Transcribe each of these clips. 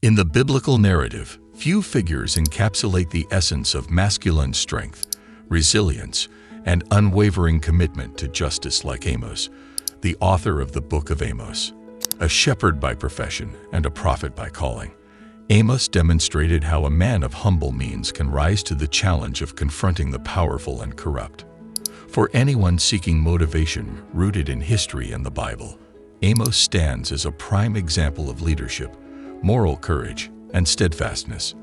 In the biblical narrative, few figures encapsulate the essence of masculine strength, resilience, and unwavering commitment to justice like Amos, the author of the Book of Amos. A shepherd by profession and a prophet by calling, Amos demonstrated how a man of humble means can rise to the challenge of confronting the powerful and corrupt. For anyone seeking motivation rooted in history and the Bible, Amos stands as a prime example of leadership, moral courage, and steadfastness.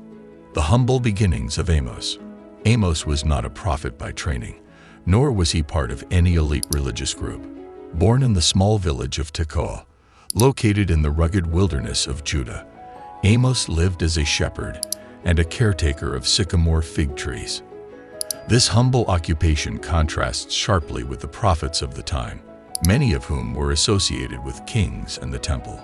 The humble beginnings of Amos. Amos was not a prophet by training, nor was he part of any elite religious group. Born in the small village of Tekoa, located in the rugged wilderness of Judah, Amos lived as a shepherd and a caretaker of sycamore fig trees. This humble occupation contrasts sharply with the prophets of the time, many of whom were associated with kings and the temple.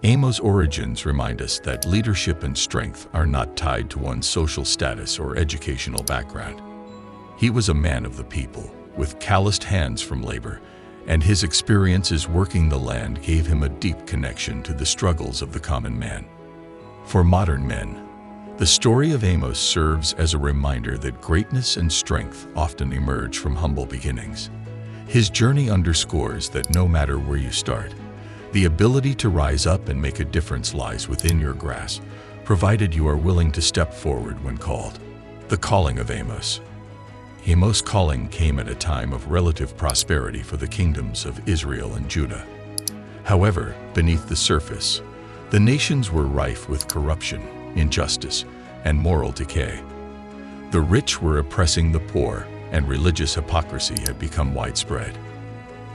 Amos' origins remind us that leadership and strength are not tied to one's social status or educational background. He was a man of the people, with calloused hands from labor, and his experiences working the land gave him a deep connection to the struggles of the common man. For modern men, the story of Amos serves as a reminder that greatness and strength often emerge from humble beginnings. His journey underscores that no matter where you start, the ability to rise up and make a difference lies within your grasp, provided you are willing to step forward when called. The calling of Amos. Amos' calling came at a time of relative prosperity for the kingdoms of Israel and Judah. However, beneath the surface, the nations were rife with corruption, injustice, and moral decay. The rich were oppressing the poor, and religious hypocrisy had become widespread.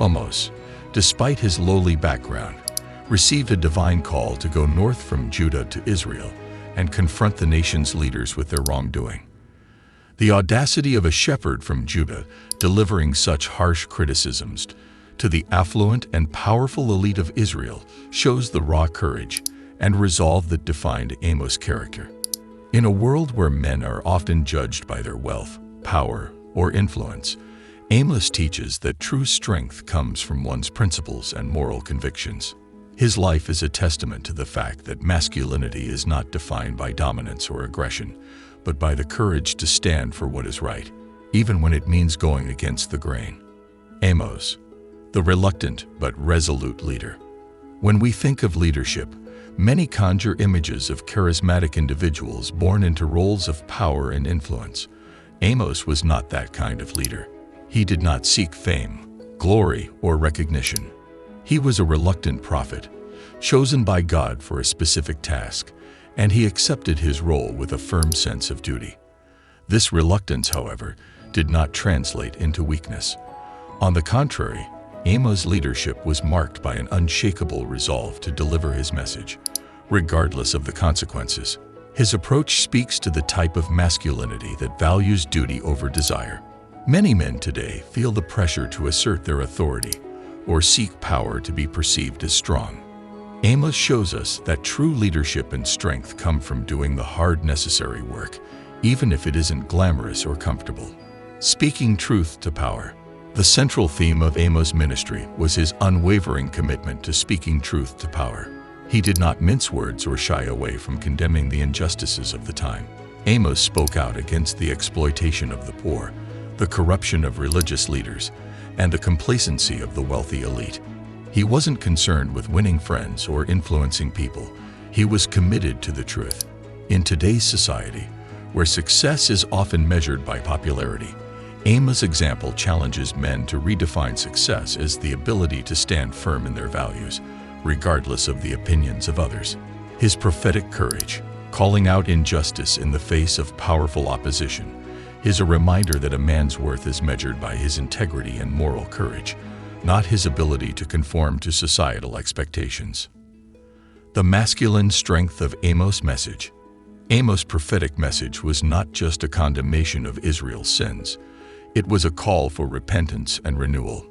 Amos, despite his lowly background, received a divine call to go north from Judah to Israel and confront the nation's leaders with their wrongdoing. The audacity of a shepherd from Judah delivering such harsh criticisms to the affluent and powerful elite of Israel shows the raw courage and resolve that defined Amos' character. In a world where men are often judged by their wealth, power, or influence, Amos teaches that true strength comes from one's principles and moral convictions. His life is a testament to the fact that masculinity is not defined by dominance or aggression, but by the courage to stand for what is right, even when it means going against the grain. Amos, the reluctant but resolute leader. When we think of leadership, many conjure images of charismatic individuals born into roles of power and influence. Amos was not that kind of leader. He did not seek fame, glory, or recognition. He was a reluctant prophet, chosen by God for a specific task, and he accepted his role with a firm sense of duty. This reluctance, however, did not translate into weakness. On the contrary, Amos' leadership was marked by an unshakable resolve to deliver his message, regardless of the consequences. His approach speaks to the type of masculinity that values duty over desire. Many men today feel the pressure to assert their authority or seek power to be perceived as strong. Amos shows us that true leadership and strength come from doing the hard, necessary work, even if it isn't glamorous or comfortable. Speaking truth to power. The central theme of Amos' ministry was his unwavering commitment to speaking truth to power. He did not mince words or shy away from condemning the injustices of the time. Amos spoke out against the exploitation of the poor, the corruption of religious leaders, and the complacency of the wealthy elite. He wasn't concerned with winning friends or influencing people. He was committed to the truth. In today's society, where success is often measured by popularity, Amos' example challenges men to redefine success as the ability to stand firm in their values, regardless of the opinions of others. His prophetic courage, calling out injustice in the face of powerful opposition, is a reminder that a man's worth is measured by his integrity and moral courage, not his ability to conform to societal expectations. The masculine strength of Amos' message. Amos' prophetic message was not just a condemnation of Israel's sins. It was a call for repentance and renewal.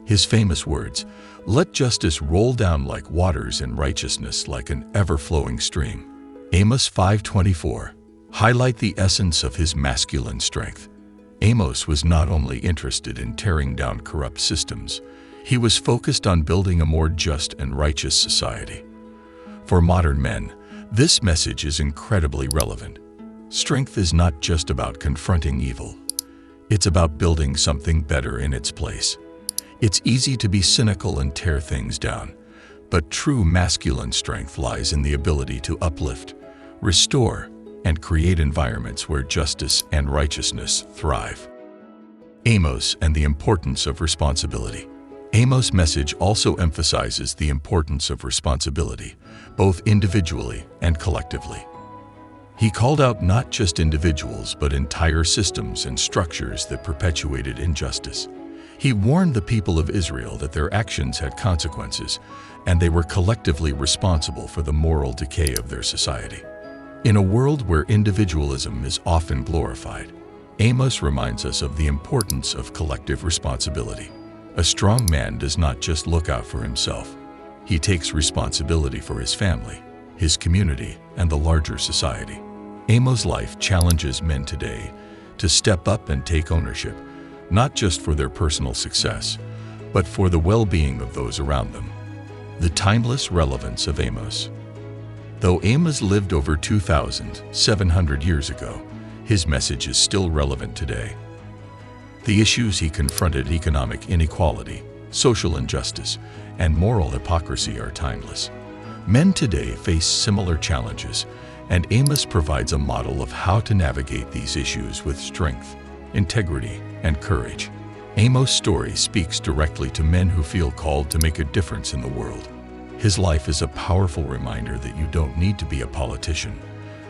His famous words, "Let justice roll down like waters and righteousness like an ever-flowing stream," Amos 5:24, highlight the essence of his masculine strength. Amos was not only interested in tearing down corrupt systems, he was focused on building a more just and righteous society. For modern men, This message is incredibly relevant. Strength is not just about confronting evil. It's about building something better in its place. It's easy to be cynical and tear things down, but true masculine strength lies in the ability to uplift, restore, and create environments where justice and righteousness thrive. Amos and the importance of responsibility. Amos' message also emphasizes the importance of responsibility, both individually and collectively. He called out not just individuals, but entire systems and structures that perpetuated injustice. He warned the people of Israel that their actions had consequences, and they were collectively responsible for the moral decay of their society. In a world where individualism is often glorified, Amos reminds us of the importance of collective responsibility. A strong man does not just look out for himself. He takes responsibility for his family, his community, and the larger society. Amos' life challenges men today to step up and take ownership, not just for their personal success, but for the well-being of those around them. The timeless relevance of Amos. Though Amos lived over 2,700 years ago, his message is still relevant today. The issues he confronted, economic inequality, social injustice, and moral hypocrisy, are timeless. Men today face similar challenges, and Amos provides a model of how to navigate these issues with strength, integrity, and courage. Amos' story speaks directly to men who feel called to make a difference in the world. His life is a powerful reminder that you don't need to be a politician,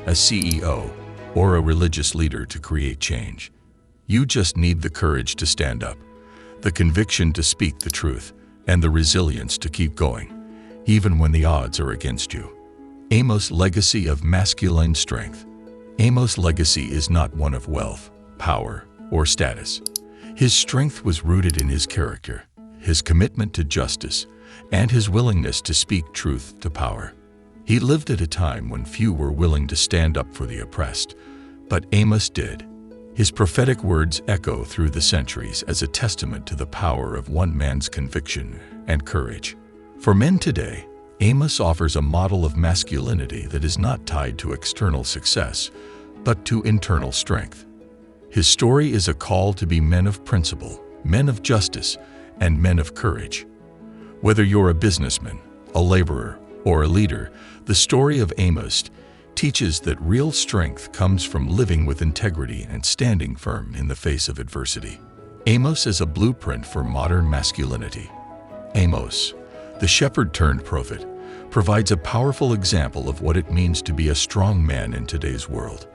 a CEO, or a religious leader to create change. You just need the courage to stand up, the conviction to speak the truth, and the resilience to keep going, even when the odds are against you. Amos' legacy of masculine strength. Amos' legacy is not one of wealth, power, or status. His strength was rooted in his character, his commitment to justice, and his willingness to speak truth to power. He lived at a time when few were willing to stand up for the oppressed, but Amos did. His prophetic words echo through the centuries as a testament to the power of one man's conviction and courage. For men today, Amos offers a model of masculinity that is not tied to external success, but to internal strength. His story is a call to be men of principle, men of justice, and men of courage. Whether you're a businessman, a laborer, or a leader, the story of Amos teaches that real strength comes from living with integrity and standing firm in the face of adversity. Amos is a blueprint for modern masculinity. Amos, the shepherd-turned-prophet, provides a powerful example of what it means to be a strong man in today's world.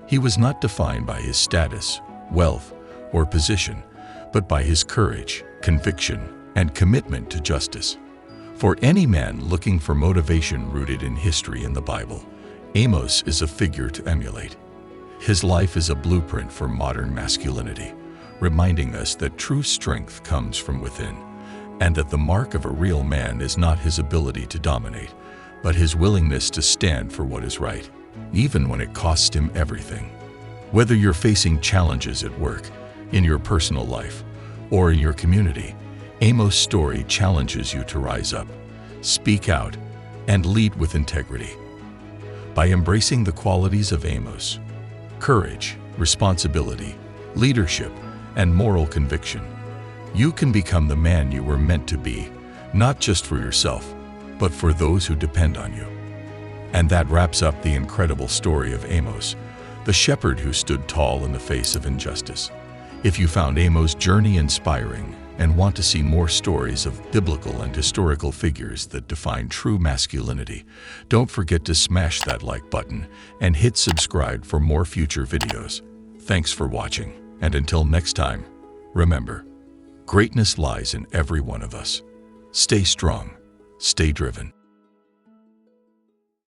He was not defined by his status, wealth, or position, but by his courage, conviction, and commitment to justice. For any man looking for motivation rooted in history and the Bible, Amos is a figure to emulate. His life is a blueprint for modern masculinity, reminding us that true strength comes from within, and that the mark of a real man is not his ability to dominate, but his willingness to stand for what is right, even when it costs him everything. Whether you're facing challenges at work, in your personal life, or in your community, Amos' story challenges you to rise up, speak out, and lead with integrity. By embracing the qualities of Amos, courage, responsibility, leadership, and moral conviction, you can become the man you were meant to be, not just for yourself, but for those who depend on you. And that wraps up the incredible story of Amos, the shepherd who stood tall in the face of injustice. If you found Amos' journey inspiring and want to see more stories of biblical and historical figures that define true masculinity, don't forget to smash that like button and hit subscribe for more future videos. Thanks for watching, and until next time, remember, greatness lies in every one of us. Stay strong, stay driven.